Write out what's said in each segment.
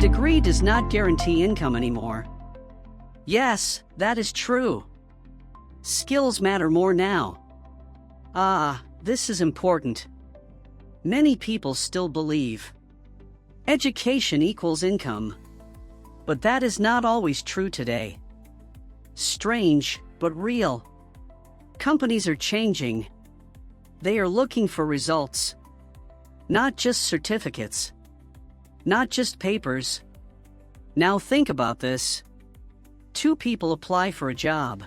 degree does not guarantee income anymore. Yes, that is true. Skills matter more now. This is important. Many people still believe education equals income. But that is not always true today. Strange, but real. Companies are changing. They are looking for results. Not just certificates. Not just papers. Now think about this. 2 people apply for a job.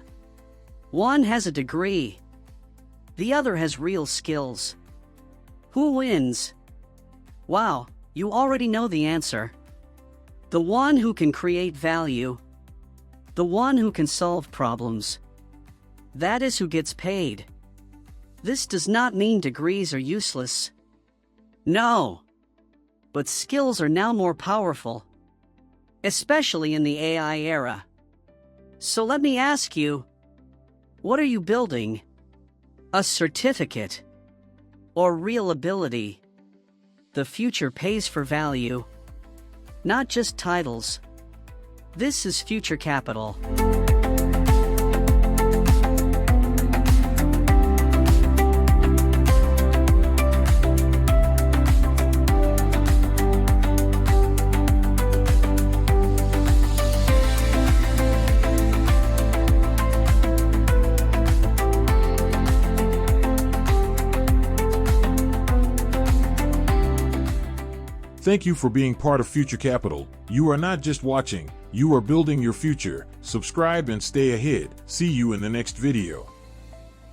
One has a degree. The other has real skills. Who wins? Wow, you already know the answer. The one who can create value. The one who can solve problems. That is who gets paid. This does not mean degrees are useless. No. But skills are now more powerful. Especially in the AI era. So let me ask you, what are you building? A certificate? Or real ability? The future pays for value. Not just titles. This is Future Capital. Thank you for being part of Future Capital. You are not just watching, you are building your future. Subscribe and stay ahead. See you in the next video.